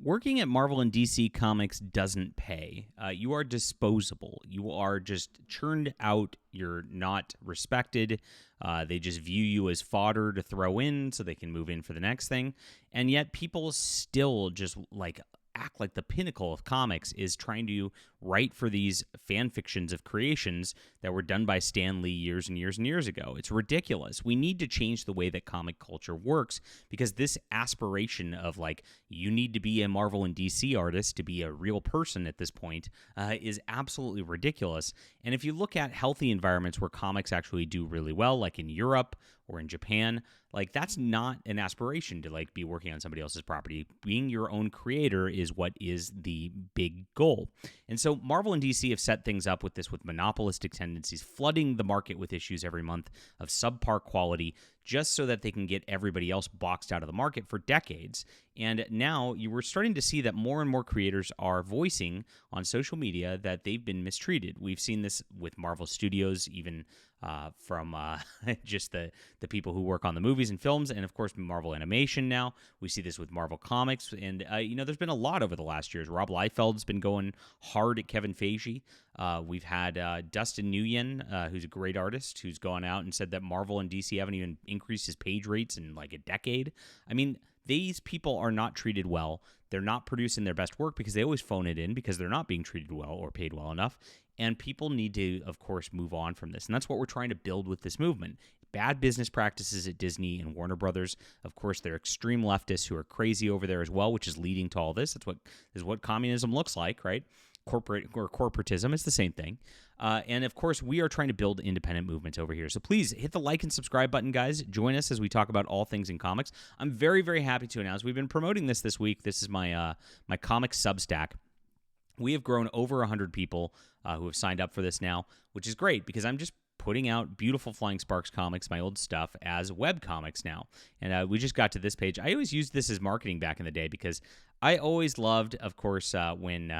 Working at Marvel and DC Comics doesn't pay. You are disposable. You are just churned out. You're not respected. They just view you as fodder to throw in so they can move in for the next thing. And yet people still just act like the pinnacle of comics is trying to write for these fan fictions of creations that were done by Stan Lee years and years and years ago. It's ridiculous. We need to change the way that comic culture works, because this aspiration of you need to be a Marvel and DC artist to be a real person at this point is absolutely ridiculous. And if you look at healthy environments where comics actually do really well, like in Europe or in Japan, that's not an aspiration to be working on somebody else's property. Being your own creator is what is the big goal. And so Marvel and DC have set things up with monopolistic tendencies, flooding the market with issues every month of subpar quality, just so that they can get everybody else boxed out of the market for decades. And now you were starting to see that more and more creators are voicing on social media that they've been mistreated. We've seen this with Marvel Studios, even from just the people who work on the movies and films, and of course Marvel Animation now. We see this with Marvel Comics, and there's been a lot over the last years. Rob Liefeld's been going hard at Kevin Feige. We've had Dustin Nguyen, who's a great artist, who's gone out and said that Marvel and DC haven't even increased his page rates in a decade. I mean, these people are not treated well. They're not producing their best work because they always phone it in because they're not being treated well or paid well enough. And people need to, of course, move on from this. And that's what we're trying to build with this movement. Bad business practices at Disney and Warner Brothers. Of course, they're extreme leftists who are crazy over there as well, which is leading to all this. This is what communism looks like, right? Corporate or corporatism is the same thing. And of course, we are trying to build independent movements over here. So please hit the like and subscribe button, guys. Join us as we talk about all things in comics. I'm very, very happy to announce we've been promoting this week. This is my my comic Substack. We have grown over 100 people who have signed up for this now, which is great because I'm just putting out beautiful Flying Sparks comics, my old stuff, as web comics now. And we just got to this page. I always used this as marketing back in the day because I always loved, of course, when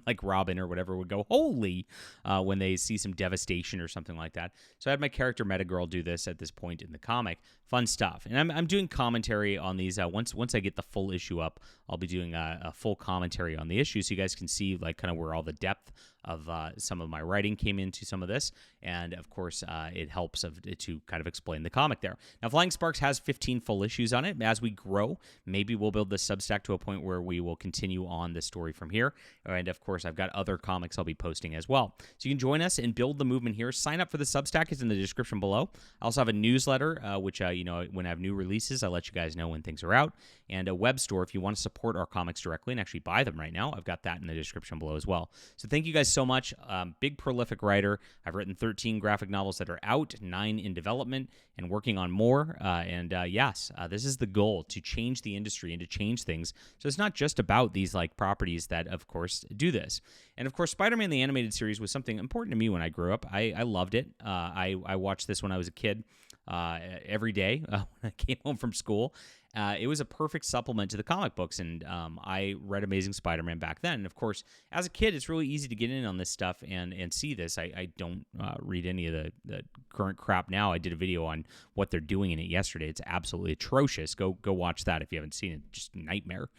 like Robin or whatever would go, holy, when they see some devastation or something like that. So I had my character Metagirl do this at this point in the comic. Fun stuff. And I'm doing commentary on these. Once I get the full issue up, I'll be doing a full commentary on the issue so you guys can see kind of where all the depth of some of my writing came into some of this. And, of course, it helps to kind of explain the comic there. Now, Flying Sparks has 15 full issues on it. As we grow, maybe we'll build this Substack to a point where we will continue on this story from here. And, of course, I've got other comics I'll be posting as well. So you can join us and build the movement here. Sign up for the Substack. It's in the description below. I also have a newsletter, which, when I have new releases, I let you guys know when things are out. And a web store if you want to support our comics directly and actually buy them right now. I've got that in the description below as well. So thank you guys so much. Big prolific writer. I've written 13 graphic novels that are out, 9 in development, and working on more. Yes, this is the goal, to change the industry and to change things. So it's not just about these properties that, of course, do this. And of course, Spider-Man the Animated Series was something important to me when I grew up. I loved it. I watched this when I was a kid every day when I came home from school. It was a perfect supplement to the comic books, and I read Amazing Spider-Man back then. And of course, as a kid, it's really easy to get in on this stuff and see this. I don't read any of the current crap now. I did a video on what they're doing in it yesterday. It's absolutely atrocious. Go watch that if you haven't seen it. Just nightmare.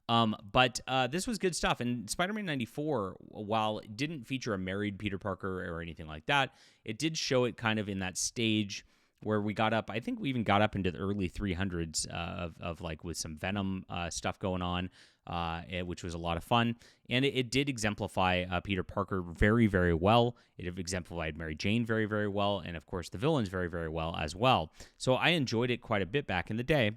But this was good stuff. And Spider-Man 94, while it didn't feature a married Peter Parker or anything like that, it did show it kind of in that stage where we got up, I think we even got up into the early 300s of with some Venom stuff going on, which was a lot of fun. And it did exemplify Peter Parker very, very well. It exemplified Mary Jane very, very well. And, of course, the villains very, very well as well. So I enjoyed it quite a bit back in the day.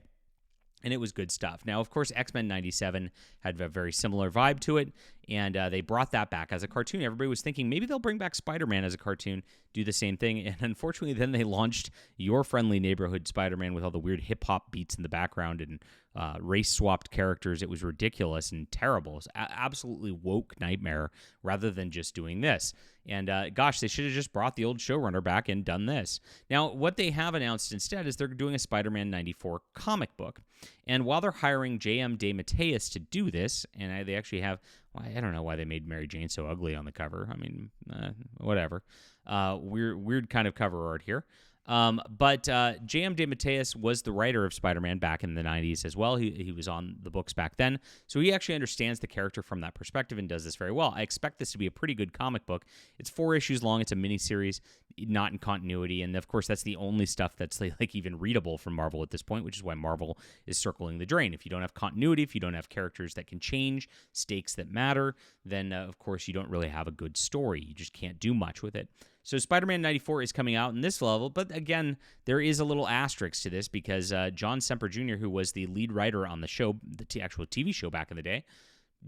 And it was good stuff. Now, of course, X-Men 97 had a very similar vibe to it, and they brought that back as a cartoon. Everybody was thinking maybe they'll bring back Spider-Man as a cartoon, do the same thing, and unfortunately then they launched Your Friendly Neighborhood Spider-Man with all the weird hip-hop beats in the background and race-swapped characters. It was ridiculous and terrible. It was absolutely woke nightmare rather than just doing this. And gosh, they should have just brought the old showrunner back and done this. Now, what they have announced instead is they're doing a Spider-Man 94 comic book. And while they're hiring J.M. DeMatteis to do this, and they actually have, I don't know why they made Mary Jane so ugly on the cover. I mean, whatever. Weird kind of cover art here. But J.M. DeMatteis was the writer of Spider-Man back in the 90s as well. He was on the books back then. So he actually understands the character from that perspective and does this very well. I expect this to be a pretty good comic book. It's 4 issues long. It's a miniseries, not in continuity. And, of course, that's the only stuff that's like even readable from Marvel at this point, which is why Marvel is circling the drain. If you don't have continuity, if you don't have characters that can change, stakes that matter, then, of course, you don't really have a good story. You just can't do much with it. So Spider-Man 94 is coming out in this level, but again, there is a little asterisk to this because John Semper Jr., who was the lead writer on the show, the actual TV show back in the day,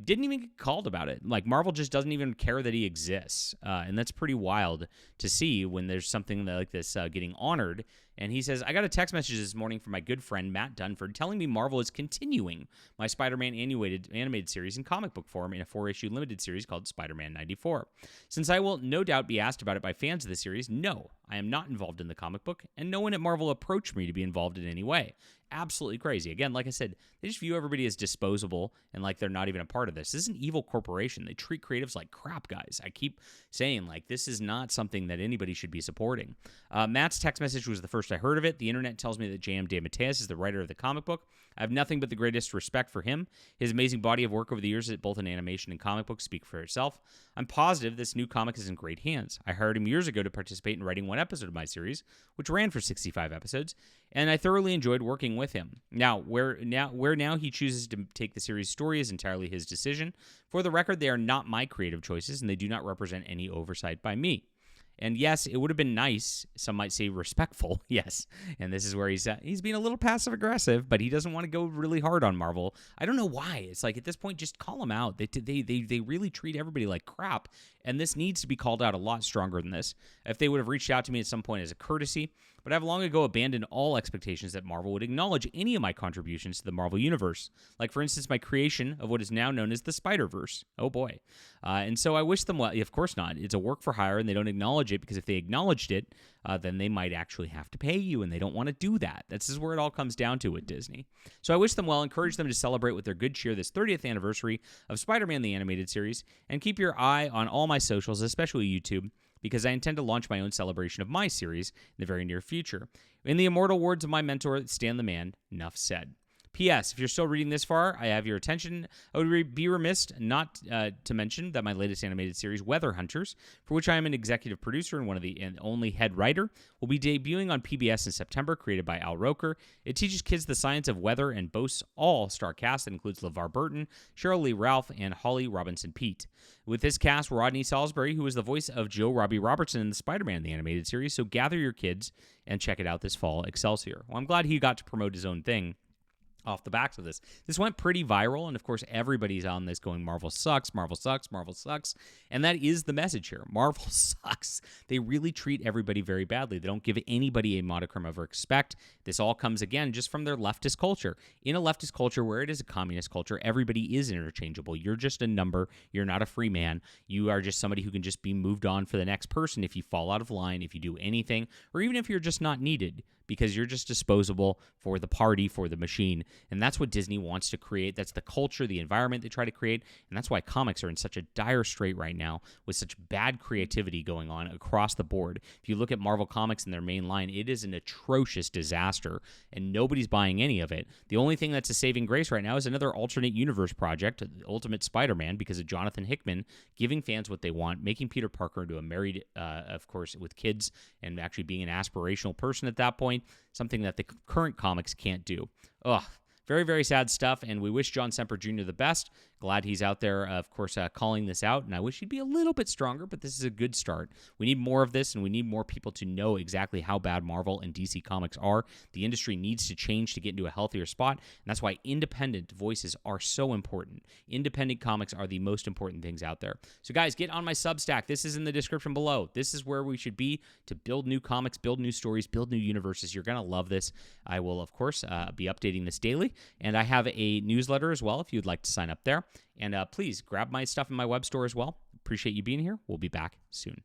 didn't even get called about it. Like, Marvel just doesn't even care that he exists, and that's pretty wild to see when there's something like this getting honored. And he says, I got a text message this morning from my good friend Matt Dunford telling me Marvel is continuing my Spider-Man animated series in comic book form in a 4-issue limited series called Spider-Man 94. Since I will no doubt be asked about it by fans of the series, no, I am not involved in the comic book, and no one at Marvel approached me to be involved in any way. Absolutely crazy. Again, like I said, they just view everybody as disposable and like they're not even a part of this. This is an evil corporation. They treat creatives like crap, guys. I keep saying, like, this is not something that anybody should be supporting. Matt's text message was the first I heard of it. The internet tells me that J.M. DeMatteis is the writer of the comic book. I have nothing but the greatest respect for him. His amazing body of work over the years, both in animation and comic books, speak for itself. I'm positive this new comic is in great hands. I hired him years ago to participate in writing one episode of my series, which ran for 65 episodes, and I thoroughly enjoyed working with him. Where now he chooses to take the series story is entirely his decision. For the record, they are not my creative choices, and they do not represent any oversight by me. And yes, it would have been nice, some might say respectful, yes. And this is where he's being a little passive-aggressive, but he doesn't want to go really hard on Marvel. I don't know why. It's like, at this point, just call them out. They really treat everybody like crap, and this needs to be called out a lot stronger than this. If they would have reached out to me at some point as a courtesy, but I've long ago abandoned all expectations that Marvel would acknowledge any of my contributions to the Marvel Universe. Like, for instance, my creation of what is now known as the Spider-Verse. Oh, boy. And so I wish them well. Of course not. It's a work for hire, and they don't acknowledge it, because if they acknowledged it, then they might actually have to pay you, and they don't want to do that. This is where it all comes down to at Disney. So I wish them well, encourage them to celebrate with their good cheer this 30th anniversary of Spider-Man the Animated Series, and keep your eye on all my socials, especially YouTube, because I intend to launch my own celebration of my series in the very near future. In the immortal words of my mentor, Stan the Man, enough said. P.S. If you're still reading this far, I have your attention. I would be remiss not to mention that my latest animated series, Weather Hunters, for which I am an executive producer and only head writer, will be debuting on PBS in September, created by Al Roker. It teaches kids the science of weather and boasts all-star cast that includes LeVar Burton, Cheryl Lee Ralph, and Holly Robinson Peete. With this cast, Rodney Salisbury, who is the voice of Joe Robbie Robertson in the Spider-Man the Animated Series, so gather your kids and check it out this fall. Excelsior. Well, I'm glad he got to promote his own thing off the backs of this. This went pretty viral, and of course everybody's on this going, Marvel sucks, Marvel sucks, Marvel sucks, and that is the message here. Marvel sucks. They really treat everybody very badly. They don't give anybody a modicum of respect. This all comes, again, just from their leftist culture. In a leftist culture where it is a communist culture, everybody is interchangeable. You're just a number. You're not a free man. You are just somebody who can just be moved on for the next person if you fall out of line, if you do anything, or even if you're just not needed, because you're just disposable for the party, for the machine. And that's what Disney wants to create. That's the culture, the environment they try to create. And that's why comics are in such a dire strait right now with such bad creativity going on across the board. If you look at Marvel Comics in their main line, it is an atrocious disaster, and nobody's buying any of it. The only thing that's a saving grace right now is another alternate universe project, Ultimate Spider-Man, because of Jonathan Hickman giving fans what they want, making Peter Parker into a married, of course, with kids, and actually being an aspirational person at that point. Something that the current comics can't do. Ugh. Very, very sad stuff, and we wish John Semper Jr. the best. Glad he's out there, of course, calling this out, and I wish he'd be a little bit stronger, but this is a good start. We need more of this, and we need more people to know exactly how bad Marvel and DC Comics are. The industry needs to change to get into a healthier spot, and that's why independent voices are so important. Independent comics are the most important things out there. So, guys, get on my Substack. This is in the description below. This is where we should be to build new comics, build new stories, build new universes. You're going to love this. I will, of course, be updating this daily, and I have a newsletter as well if you'd like to sign up there. And please grab my stuff in my web store as well. Appreciate you being here. We'll be back soon.